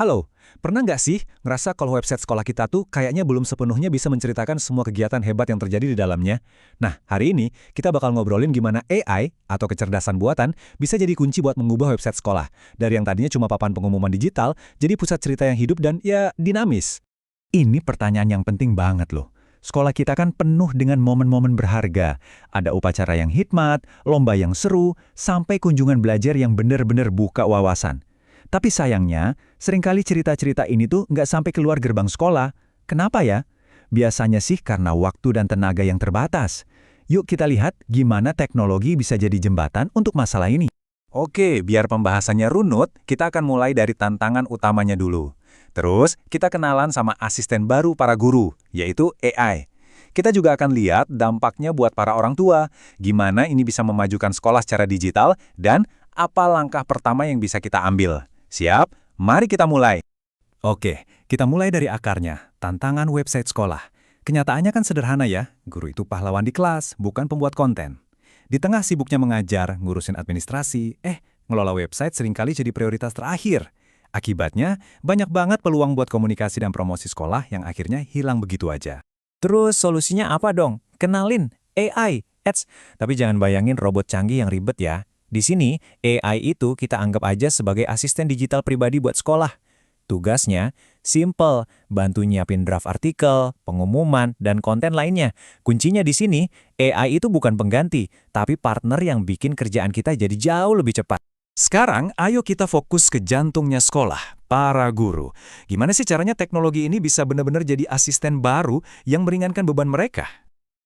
Halo, pernah nggak sih ngerasa kalau website sekolah kita tuh kayaknya belum sepenuhnya bisa menceritakan semua kegiatan hebat yang terjadi di dalamnya? Nah, hari ini kita bakal ngobrolin gimana AI atau kecerdasan buatan bisa jadi kunci buat mengubah website sekolah. Dari yang tadinya cuma papan pengumuman digital, jadi pusat cerita yang hidup dan ya dinamis. Ini pertanyaan yang penting banget loh. Sekolah kita kan penuh dengan momen-momen berharga. Ada upacara yang hikmat, lomba yang seru, sampai kunjungan belajar yang benar-benar buka wawasan. Tapi sayangnya, seringkali cerita-cerita ini tuh nggak sampai keluar gerbang sekolah. Kenapa ya? Biasanya sih karena waktu dan tenaga yang terbatas. Yuk kita lihat gimana teknologi bisa jadi jembatan untuk masalah ini. Oke, biar pembahasannya runut, kita akan mulai dari tantangan utamanya dulu. Terus, kita kenalan sama asisten baru para guru, yaitu AI. Kita juga akan lihat dampaknya buat para orang tua, gimana ini bisa memajukan sekolah secara digital, dan apa langkah pertama yang bisa kita ambil. Siap? Mari kita mulai. Oke, kita mulai dari akarnya, tantangan website sekolah. Kenyataannya kan sederhana ya, guru itu pahlawan di kelas, bukan pembuat konten. Di tengah sibuknya mengajar, ngurusin administrasi, ngelola website seringkali jadi prioritas terakhir. Akibatnya, banyak banget peluang buat komunikasi dan promosi sekolah yang akhirnya hilang begitu aja. Terus solusinya apa dong? Kenalin AI, Ads. Tapi jangan bayangin robot canggih yang ribet ya. Di sini, AI itu kita anggap aja sebagai asisten digital pribadi buat sekolah. Tugasnya simple, bantu nyiapin draft artikel, pengumuman, dan konten lainnya. Kuncinya di sini, AI itu bukan pengganti, tapi partner yang bikin kerjaan kita jadi jauh lebih cepat. Sekarang, ayo kita fokus ke jantungnya sekolah, para guru. Gimana sih caranya teknologi ini bisa benar-benar jadi asisten baru yang meringankan beban mereka?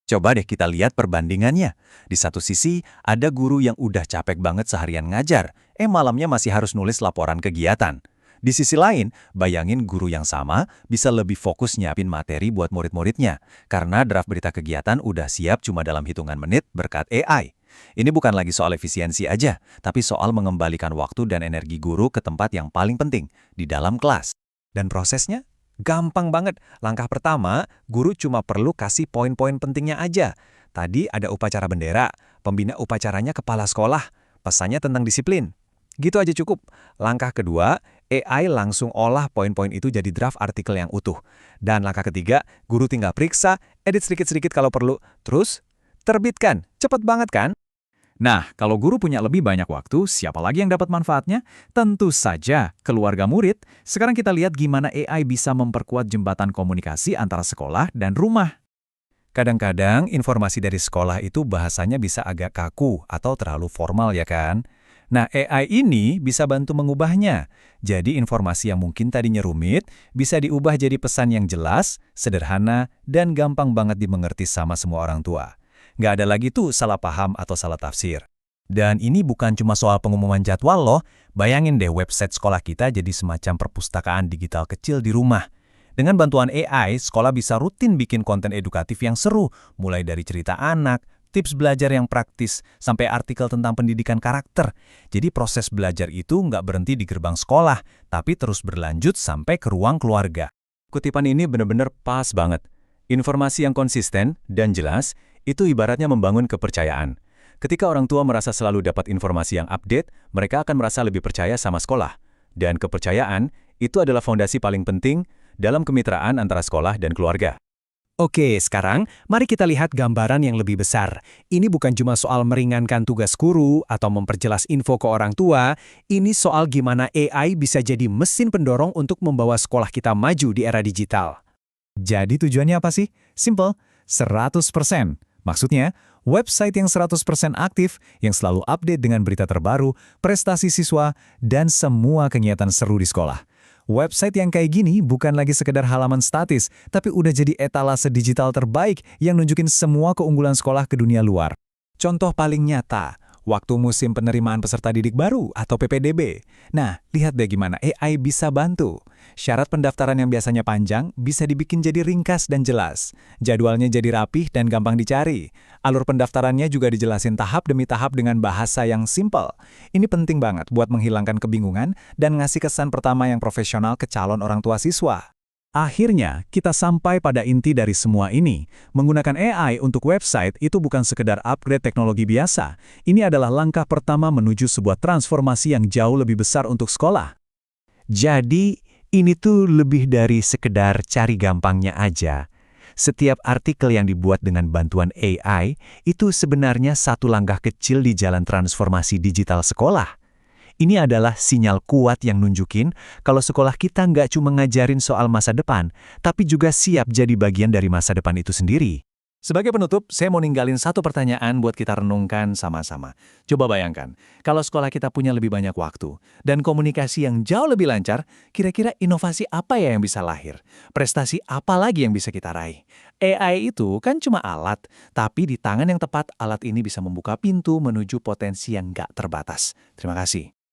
Coba deh kita lihat perbandingannya. Di satu sisi, ada guru yang udah capek banget seharian ngajar, malamnya masih harus nulis laporan kegiatan. Di sisi lain, bayangin guru yang sama bisa lebih fokus nyiapin materi buat murid-muridnya, karena draft berita kegiatan udah siap cuma dalam hitungan menit berkat AI. Ini bukan lagi soal efisiensi aja, tapi soal mengembalikan waktu dan energi guru ke tempat yang paling penting, di dalam kelas. Dan prosesnya? Gampang banget. Langkah pertama, guru cuma perlu kasih poin-poin pentingnya aja. Tadi ada upacara bendera, pembina upacaranya kepala sekolah, pesannya tentang disiplin. Gitu aja cukup. Langkah kedua, AI langsung olah poin-poin itu jadi draft artikel yang utuh. Dan langkah ketiga, guru tinggal periksa, edit sedikit-sedikit kalau perlu, terus terbitkan. Cepet banget kan? Nah, kalau guru punya lebih banyak waktu, siapa lagi yang dapat manfaatnya? Tentu saja keluarga murid. Sekarang kita lihat gimana AI bisa memperkuat jembatan komunikasi antara sekolah dan rumah. Kadang-kadang informasi dari sekolah itu bahasanya bisa agak kaku atau terlalu formal ya kan? Nah, AI ini bisa bantu mengubahnya. Jadi informasi yang mungkin tadinya rumit bisa diubah jadi pesan yang jelas, sederhana, dan gampang banget dimengerti sama semua orang tua. Nggak ada lagi tuh salah paham atau salah tafsir. Dan ini bukan cuma soal pengumuman jadwal loh. Bayangin deh website sekolah kita jadi semacam perpustakaan digital kecil di rumah. Dengan bantuan AI, sekolah bisa rutin bikin konten edukatif yang seru, mulai dari cerita anak, tips belajar yang praktis, sampai artikel tentang pendidikan karakter. Jadi proses belajar itu nggak berhenti di gerbang sekolah, tapi terus berlanjut sampai ke ruang keluarga. Kutipan ini benar-benar pas banget. Informasi yang konsisten dan jelas, itu ibaratnya membangun kepercayaan. Ketika orang tua merasa selalu dapat informasi yang update, mereka akan merasa lebih percaya sama sekolah. Dan kepercayaan, itu adalah fondasi paling penting dalam kemitraan antara sekolah dan keluarga. Oke, sekarang mari kita lihat gambaran yang lebih besar. Ini bukan cuma soal meringankan tugas guru atau memperjelas info ke orang tua, ini soal gimana AI bisa jadi mesin pendorong untuk membawa sekolah kita maju di era digital. Jadi tujuannya apa sih? Simple, 100%. Maksudnya, website yang 100% aktif, yang selalu update dengan berita terbaru, prestasi siswa, dan semua kegiatan seru di sekolah. Website yang kayak gini bukan lagi sekedar halaman statis, tapi udah jadi etalase digital terbaik yang nunjukin semua keunggulan sekolah ke dunia luar. Contoh paling nyata, waktu musim penerimaan peserta didik baru atau PPDB. Nah, lihat deh gimana AI bisa bantu. Syarat pendaftaran yang biasanya panjang bisa dibikin jadi ringkas dan jelas. Jadwalnya jadi rapih dan gampang dicari. Alur pendaftarannya juga dijelasin tahap demi tahap dengan bahasa yang simpel. Ini penting banget buat menghilangkan kebingungan dan ngasih kesan pertama yang profesional ke calon orang tua siswa. Akhirnya, kita sampai pada inti dari semua ini. Menggunakan AI untuk website itu bukan sekedar upgrade teknologi biasa. Ini adalah langkah pertama menuju sebuah transformasi yang jauh lebih besar untuk sekolah. Jadi, Ini tuh lebih dari sekedar cari gampangnya aja. Setiap artikel yang dibuat dengan bantuan AI itu sebenarnya satu langkah kecil di jalan transformasi digital sekolah. Ini adalah sinyal kuat yang nunjukin kalau sekolah kita nggak cuma ngajarin soal masa depan, tapi juga siap jadi bagian dari masa depan itu sendiri. Sebagai penutup, saya mau ninggalin satu pertanyaan buat kita renungkan sama-sama. Coba bayangkan, kalau sekolah kita punya lebih banyak waktu dan komunikasi yang jauh lebih lancar, kira-kira inovasi apa ya yang bisa lahir? Prestasi apa lagi yang bisa kita raih? AI itu kan cuma alat, tapi di tangan yang tepat, alat ini bisa membuka pintu menuju potensi yang nggak terbatas. Terima kasih.